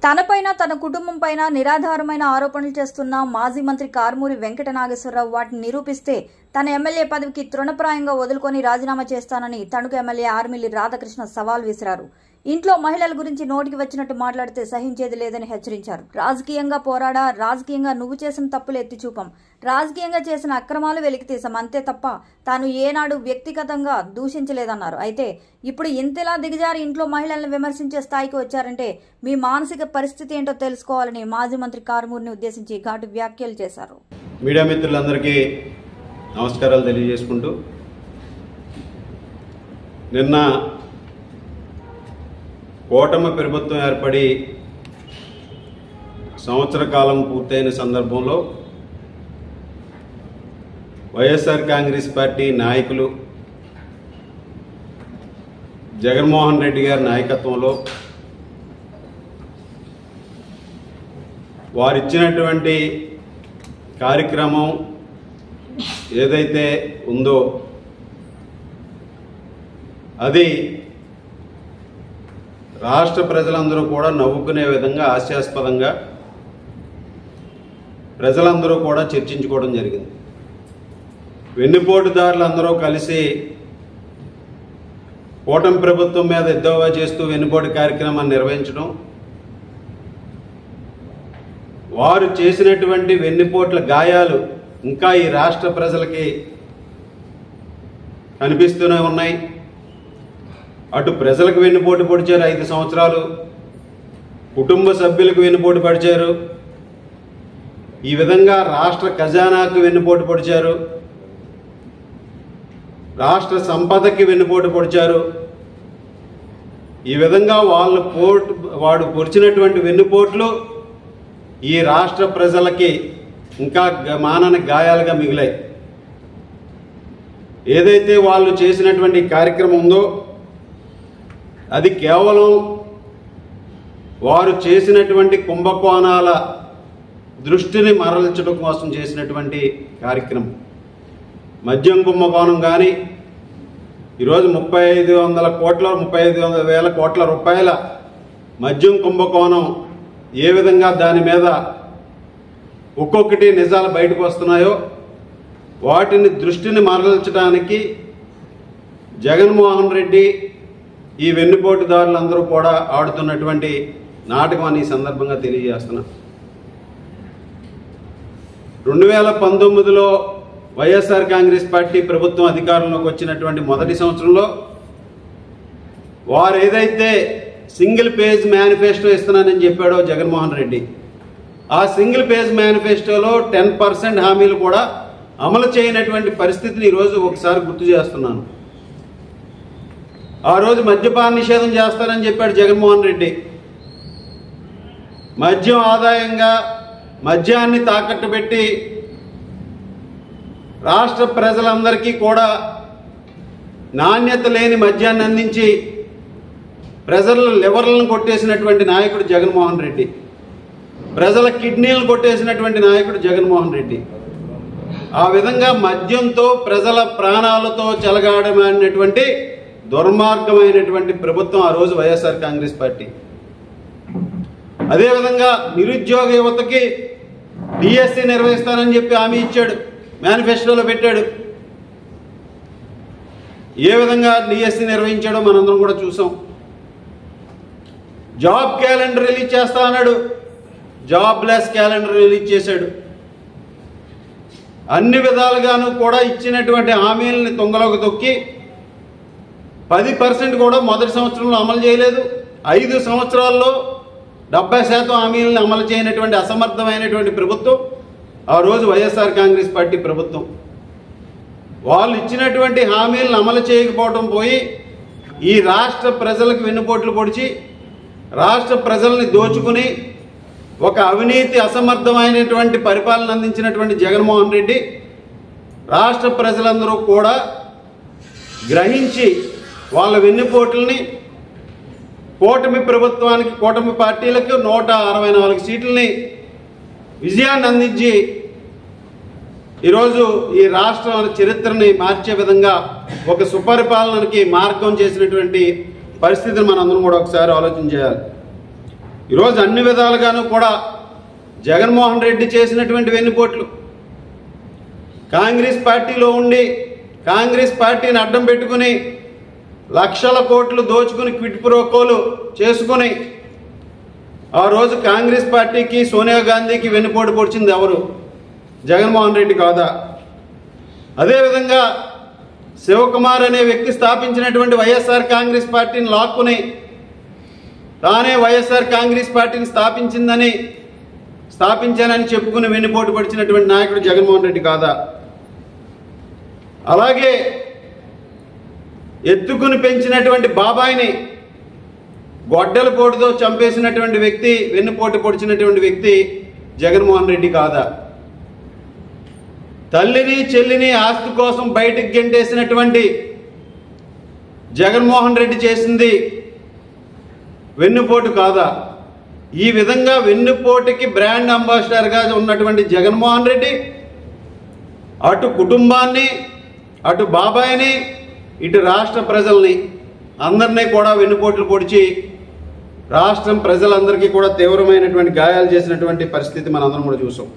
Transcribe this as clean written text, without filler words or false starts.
తనపైన తన కుటుంబంపైన నిరాధారమైన ఆరోపణలు చేస్తున్న మాజీ మంత్రి కారుమూరి వెంకట నాగేశ్వరరావు వాటిని నిరూపిస్తే తన ఎమ్మెల్యే పదవికి తృణప్రాయంగా వదులుకొని రాజీనామా చేస్తానని తణుకు ఎమ్మెల్యే ఆర్మిల్లి రాధాకృష్ణ సవాల్ విసిరారు. ఇంట్లో మహిళల గురించి నోటికి వచ్చినట్టు మాట్లాడితే సహించేది లేదని హెచ్చరించారు. రాజకీయంగా పోరాడా, రాజకీయంగా నువ్వు చేసిన తప్పులు ఎత్తి చూపం, రాజకీయంగా చేసిన అక్రమాలు వెలికితీసాం అంతే తప్ప తాను ఏనాడు వ్యక్తిగతంగా దూషించలేదన్నారు. అయితే ఇప్పుడు ఇంతలా దిగజారి ఇంట్లో మహిళలను విమర్శించే స్థాయికి వచ్చారంటే మీ మానసిక పరిస్థితి ఏంటో తెలుసుకోవాలని మాజీ మంత్రి కారుమూరిని ఉద్దేశించి ఘాటు వ్యాఖ్యలు చేశారు. మీడియా మిత్రులందరికీ నమస్కారాలు తెలియజేసుకుంటూ, నిన్న కూటమి ప్రభుత్వం ఏర్పడి సంవత్సర కాలం పూర్తయిన సందర్భంలో వైఎస్ఆర్ కాంగ్రెస్ పార్టీ నాయకులు జగన్మోహన్ రెడ్డి గారి నాయకత్వంలో వారిచ్చినటువంటి కార్యక్రమం ఏదైతే ఉందో అది రాష్ట్ర ప్రజలందరూ కూడా నవ్వుకునే విధంగా హాస్యాస్పదంగా ప్రజలందరూ కూడా చర్చించుకోవడం జరిగింది. వెన్నుపోటుదారులందరూ కలిసి కూటమి ప్రభుత్వం మీద ఎద్దేవా చేస్తూ వెన్నుపోటు కార్యక్రమాన్ని నిర్వహించడం, వారు చేసినటువంటి వెన్నుపోట్ల గాయాలు ఇంకా ఈ రాష్ట్ర ప్రజలకి కనిపిస్తూనే ఉన్నాయి. అటు ప్రజలకు వెన్నుపోటు పొడిచారు 5 సంవత్సరాలు, కుటుంబ సభ్యులకు వెన్నుపోటు పొడిచారు, ఈ విధంగా రాష్ట్ర ఖజానాకు వెన్నుపోటు పొడిచారు, రాష్ట్ర సంపదకి వెన్నుపోటు పొడిచారు. ఈ విధంగా వాడు పొడిచినటువంటి వెన్నుపోట్లు ఈ రాష్ట్ర ప్రజలకి ఇంకా మానని గాయాలుగా మిగిలాయి. ఏదైతే వాళ్ళు చేసినటువంటి కార్యక్రమం ఉందో అది కేవలం వారు చేసినటువంటి కుంభకోణాల దృష్టిని మరల్చడం కోసం చేసినటువంటి కార్యక్రమం. మద్యం కుంభకోణం కానీ ఈరోజు 35,000 కోట్ల రూపాయల మద్యం కుంభకోణం ఏ విధంగా దాని మీద ఒక్కొక్కటి నిజాలు బయటకు వస్తున్నాయో వాటిని దృష్టిని మరల్చడానికి జగన్మోహన్ రెడ్డి ఈ వెన్నుపోటుదారులందరూ కూడా ఆడుతున్నటువంటి నాటకం అని ఈ సందర్భంగా తెలియజేస్తున్నా. 2019లో వైఎస్ఆర్ కాంగ్రెస్ పార్టీ ప్రభుత్వం అధికారంలోకి వచ్చినటువంటి మొదటి సంవత్సరంలో వారు ఏదైతే సింగిల్ పేజ్ మేనిఫెస్టో ఇస్తున్నానని చెప్పాడో జగన్మోహన్ రెడ్డి, ఆ సింగిల్ పేజ్ మేనిఫెస్టోలో 10% హామీలు కూడా అమలు చేయనటువంటి పరిస్థితిని ఈరోజు ఒకసారి గుర్తు చేస్తున్నాను. ఆ రోజు మద్యపాన నిషేధం చేస్తానని చెప్పాడు జగన్మోహన్ రెడ్డి. మద్యం ఆదాయంగా మద్యాన్ని తాకట్టు పెట్టి రాష్ట్ర ప్రజలందరికీ కూడా నాణ్యత లేని మద్యాన్ని అందించి ప్రజల లివర్లను కొట్టేసినటువంటి నాయకుడు జగన్మోహన్ రెడ్డి, ప్రజల కిడ్నీలను కొట్టేసినటువంటి నాయకుడు జగన్మోహన్ రెడ్డి. ఆ విధంగా మద్యంతో ప్రజల ప్రాణాలతో చెలగాడమైనటువంటి దుర్మార్గమైనటువంటి ప్రభుత్వం ఆ రోజు వైఎస్ఆర్ కాంగ్రెస్ పార్టీ. అదేవిధంగా నిరుద్యోగ యువతకి డిఎస్సి నిర్వహిస్తానని చెప్పి హామీ ఇచ్చాడు, మేనిఫెస్టోలో పెట్టాడు. ఏ విధంగా డిఎస్సి నిర్వహించాడో మనందరం కూడా చూసాం. జాబ్ క్యాలెండర్ రిలీజ్ చేస్తా అన్నాడు, జాబ్లెస్ క్యాలెండర్ రిలీజ్ చేశాడు. అన్ని విధాలుగాను కూడా ఇచ్చినటువంటి హామీలని తొంగలోకి తొక్కి 10% కూడా మొదటి సంవత్సరంలో అమలు చేయలేదు. 5 సంవత్సరాల్లో 70% హామీలను అమలు చేయనటువంటి అసమర్థమైనటువంటి ప్రభుత్వం ఆ రోజు వైఎస్ఆర్ కాంగ్రెస్ పార్టీ ప్రభుత్వం. వాళ్ళు ఇచ్చినటువంటి హామీలను అమలు చేయకపోవడం పోయి ఈ రాష్ట్ర ప్రజలకు వెన్నుపోట్లు పొడిచి రాష్ట్ర ప్రజల్ని దోచుకుని ఒక అవినీతి అసమర్థమైనటువంటి పరిపాలన అందించినటువంటి జగన్మోహన్ రెడ్డి రాష్ట్ర ప్రజలందరూ కూడా గ్రహించి వాళ్ళ వెన్నుపోట్లని కూటమి ప్రభుత్వానికి, కూటమి పార్టీలకు 164 సీట్లని విజయాన్ని అందించి ఈరోజు ఈ రాష్ట్ర చరిత్రని మార్చే విధంగా ఒక సుపరిపాలనకి మార్గం చేసినటువంటి పరిస్థితిని మనందరం కూడా ఒకసారి ఆలోచన చేయాలి. ఈరోజు అన్ని విధాలుగాను కూడా జగన్మోహన్ రెడ్డి చేసినటువంటి వెన్నుపోట్లు, కాంగ్రెస్ పార్టీలో ఉండి కాంగ్రెస్ పార్టీని అడ్డం పెట్టుకుని లక్షల కోట్లు దోచుకుని క్విట్ ప్రోకోలు చేసుకుని ఆ రోజు కాంగ్రెస్ పార్టీకి సోనియా గాంధీకి వెన్నుపోటు పొడిచింది ఎవరు? జగన్మోహన్ రెడ్డి కాదా? అదేవిధంగా శివకుమార్ అనే వ్యక్తి స్థాపించినటువంటి వైఎస్ఆర్ కాంగ్రెస్ పార్టీని లాక్కుని తానే వైఎస్ఆర్ కాంగ్రెస్ పార్టీని స్థాపించానని చెప్పుకుని వెన్నుపోటు పడిచినటువంటి నాయకుడు జగన్మోహన్ రెడ్డి కాదా? అలాగే ఎత్తుకుని పెంచినటువంటి బాబాయిని గొడ్డల పోటుతో చంపేసినటువంటి వ్యక్తి, వెన్నుపోటు పొడిచినటువంటి వ్యక్తి జగన్మోహన్ రెడ్డి కాదా? తల్లిని చెల్లిని ఆస్తి కోసం బయటికి గెంటేసినటువంటి జగన్మోహన్ రెడ్డి చేసింది వెన్నుపోటు కాదా? ఈ విధంగా వెన్నుపోటుకి బ్రాండ్ అంబాసిడర్గా ఉన్నటువంటి జగన్మోహన్ రెడ్డి అటు కుటుంబాన్ని, అటు బాబాయిని, ఇటు రాష్ట్ర ప్రజల్ని అందరినీ కూడా వెన్నుపోట్లు పొడిచి రాష్ట్రం ప్రజలందరికీ కూడా తీవ్రమైనటువంటి గాయాలు చేసినటువంటి పరిస్థితి మనందరం కూడా చూసాం.